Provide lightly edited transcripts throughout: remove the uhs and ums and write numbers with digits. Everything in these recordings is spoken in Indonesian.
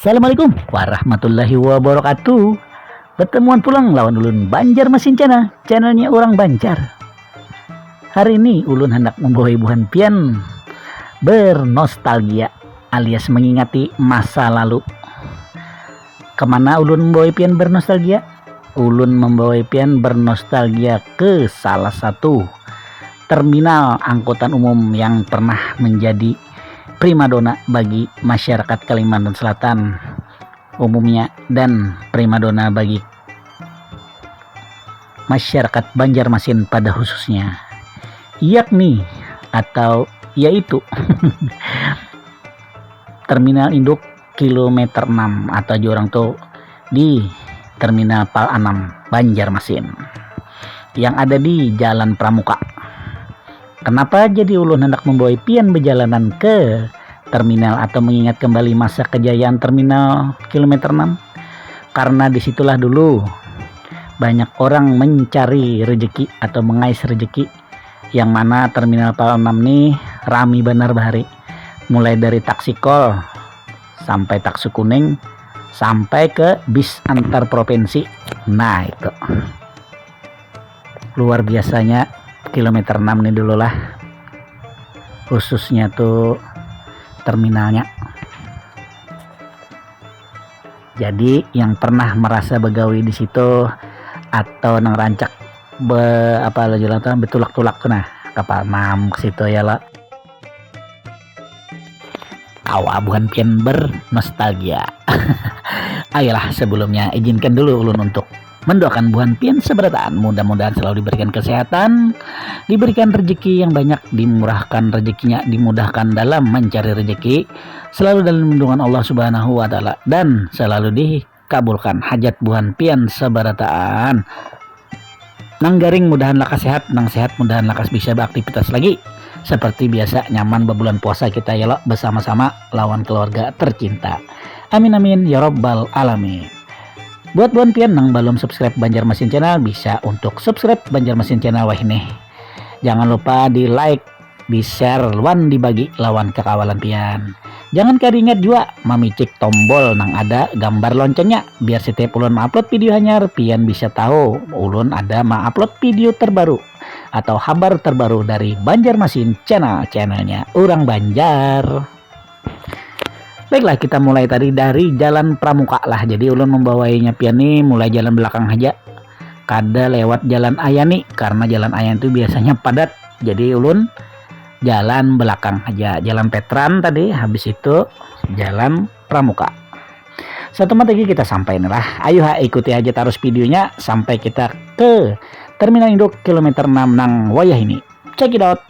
Assalamualaikum warahmatullahi wabarakatuh. Pertemuan pulang lawan ulun Banjarmasin channelnya orang Banjar. Hari ini ulun hendak membawa buhan pian bernostalgia alias mengingati masa lalu. Kemana ulun membawa pian bernostalgia? Ulun membawa pian bernostalgia ke salah satu terminal angkutan umum yang pernah menjadi primadona bagi masyarakat Kalimantan Selatan umumnya dan primadona bagi masyarakat Banjarmasin pada khususnya, yakni atau yaitu Terminal Induk Kilometer 6 atau orang tuh di Terminal Pal 6 Banjarmasin yang ada di Jalan Pramuka. Kenapa jadi ulun hendak membawa pian berjalanan ke terminal atau mengingat kembali masa kejayaan terminal kilometer 6? Karena disitulah dulu banyak orang mencari rezeki atau mengais rezeki, yang mana terminal Pal 6 nih rami benar bahari, mulai dari taksi kol sampai taksi kuning sampai ke bis antar provinsi. Nah itu luar biasanya kilometer 6 nih dulu lah, khususnya tuh terminalnya. Jadi yang pernah merasa begawi di situ atau nang rancak apa jalan tuh betulak-tulak tuh nah kapal 6 ke situ ya lah. Bukan pian bernostalgia. Ayolah, sebelumnya izinkan dulu ulun untuk mendoakan buhan pian seberataan, mudah-mudahan selalu diberikan kesehatan, diberikan rezeki yang banyak, dimurahkan rezekinya, dimudahkan dalam mencari rezeki, selalu dalam lindungan Allah Subhanahu wa taala, dan selalu dikabulkan hajat buhan pian seberataan. Nang garing mudahan lakas sehat, nang sehat mudahan lakas bisa beraktivitas lagi seperti biasa, nyaman berbulan puasa kita ya lo bersama-sama lawan keluarga tercinta. Amin amin ya robbal alamin. Buat buan pian nang belum subscribe Banjarmasin channel, bisa untuk subscribe Banjarmasin channel wah ini. Jangan lupa di like, di share, wan dibagi lawan kekawalan pian. Jangan keringat juga memicik tombol nang ada gambar loncengnya, biar setiap ulun upload video hanyar pian bisa tahu ulun ada upload video terbaru atau kabar terbaru dari Banjarmasin channelnya orang Banjar. Baiklah, kita mulai tadi dari Jalan Pramuka lah. Jadi ulun membawainya pian nih mulai jalan belakang aja, kada lewat Jalan Ayani karena Jalan Ayani itu biasanya padat. Jadi ulun jalan belakang aja, Jalan Petran tadi, habis itu Jalan Pramuka. Satu mata lagi kita sampai nih lah. Ayo ikuti aja terus videonya sampai kita ke Terminal Induk Kilometer 6 nang wayah ini. Check it out.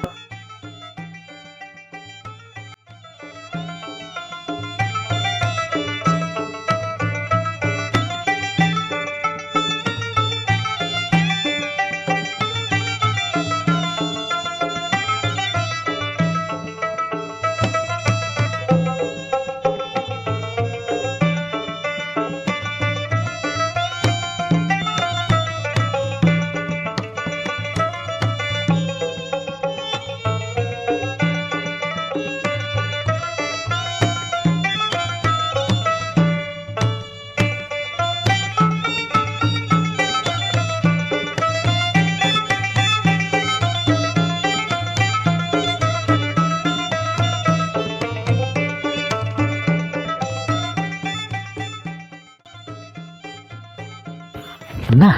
Nah,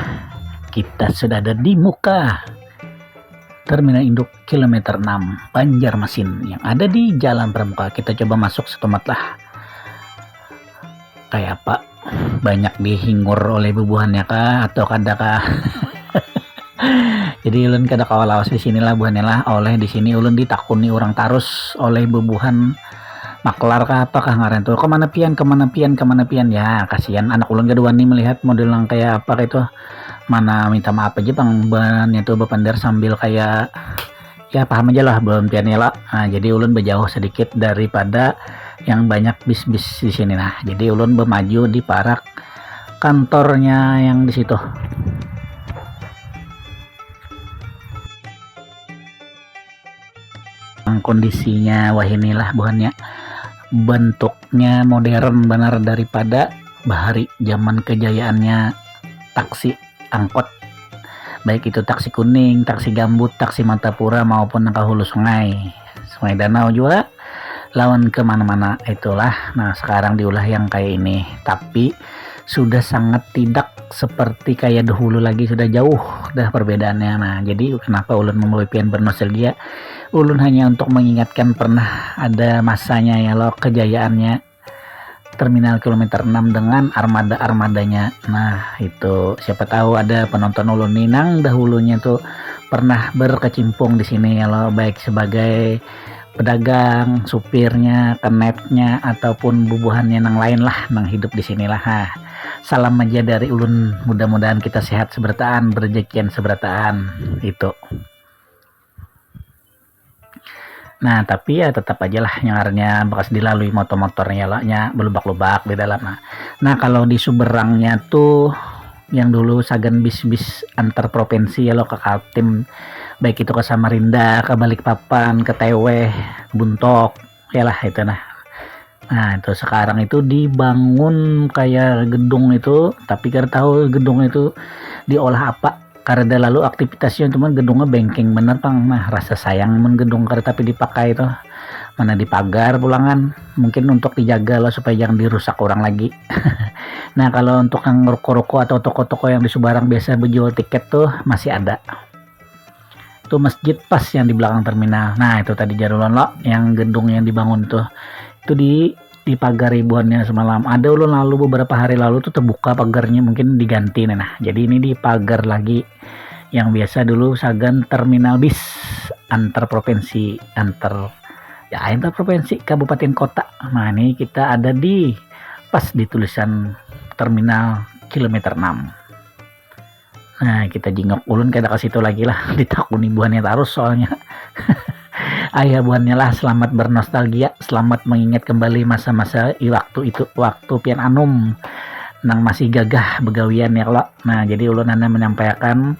kita sudah ada di muka Terminal Induk Kilometer 6 Banjarmasin yang ada di Jalan Pramuka. Kita coba masuk setempat lah. Kayak apa? Banyak dihingur oleh bubuhannya kah atau kada kah? Jadi ulun kada kawas di sinilah buhannya lah. Oleh di sini ulun ditakuni orang tarus oleh bubuhan maklar kah apakah ngaren tuh kemana pian ya, kasihan anak ulun kedua nih melihat model yang kayak apa kayak itu mana minta maaf aja bang bannya tuh bepender sambil kayak ya paham aja lah belum pian ya lah. Nah, jadi ulun berjauh sedikit daripada yang banyak bis-bis di sini. Nah jadi ulun bermaju di parak kantornya yang di situ. Kondisinya wah inilah buahnya, bentuknya modern benar daripada bahari zaman kejayaannya taksi angkot, baik itu taksi kuning, taksi gambut, taksi Mantapura maupun ke hulu sungai danau juga lawan kemana-mana itulah. Nah sekarang diulah yang kayak ini, tapi sudah sangat tidak seperti kayak dahulu lagi, sudah jauh dah perbedaannya. Nah jadi kenapa ulun membawa pian bernostalgia, ulun hanya untuk mengingatkan pernah ada masanya ya lo kejayaannya terminal kilometer 6 dengan armada-armadanya. Nah itu siapa tahu ada penonton ulun ninang dahulunya tuh pernah berkecimpung di sini ya lo, baik sebagai pedagang, supirnya, kenetnya ataupun bubuhannya nang lain lah nang hidup di sinilah. Salam aja dari ulun, mudah-mudahan kita sehat seberataan, berezekian seberataan itu. Nah tapi ya tetap aja lah nyangarnya bekas dilalui motor-motornya lah nya belubak-lubak di dalam. Nah kalau di Suberangnya tuh yang dulu sagan bis-bis antar provinsi ya lo ke Kaltim, baik itu ke Samarinda, ke Balikpapan, ke Teweh, Buntok ya lah itu. Nah itu sekarang itu dibangun kayak gedung itu, tapi kita tahu gedung itu diolah apa karena lalu aktivitasnya cuman gedungnya bengking bener pang. Nah rasa sayang men gedung karena tapi dipakai itu mana dipagar pulangan, mungkin untuk dijaga loh supaya jangan dirusak orang lagi. Nah kalau untuk yang ruko-ruko atau toko-toko yang di Subarang biasa berjual tiket tuh masih ada tuh masjid pas yang di belakang terminal. Nah itu tadi Jarulon lo yang gedung yang dibangun tuh itu di pagar ribuannya semalam. Ada ulun lalu beberapa hari lalu tuh terbuka pagarnya, mungkin diganti. Nah jadi ini dipagar lagi, yang biasa dulu sagan terminal bis antar provinsi, antar provinsi kabupaten kota. Nah ini kita ada di pas di tulisan terminal kilometer 6. Nah kita jingok ulun kayak ke situ lagi lah ditakuni buahnya terus soalnya. Ayah buahnya lah selamat bernostalgia, selamat mengingat kembali masa-masa waktu itu, waktu pian anum nang masih gagah begawian ya kalau. Nah jadi ulun anda menyampaikan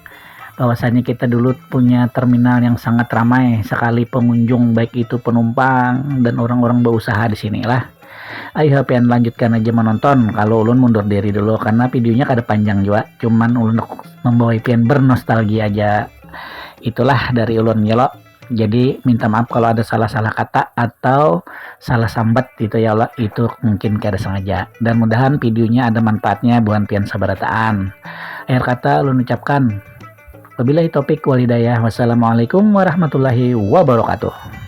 bahwasanya kita dulu punya terminal yang sangat ramai sekali pengunjung, baik itu penumpang dan orang-orang berusaha di sini lah. Ayo pian lanjutkan aja menonton. Kalau ulun mundur diri dulu karena videonya kada panjang juga, cuman ulun membawa pian bernostalgia aja. Itulah dari ulun ya lo. Jadi minta maaf kalau ada salah-salah kata atau salah sambat gitu ya Allah, itu mungkin kada sengaja, dan mudahan videonya ada manfaatnya buat pian sabarataan. Akhir kata ulun ucapkan wabillahi taufik wal hidayah, wassalamualaikum warahmatullahi wabarakatuh.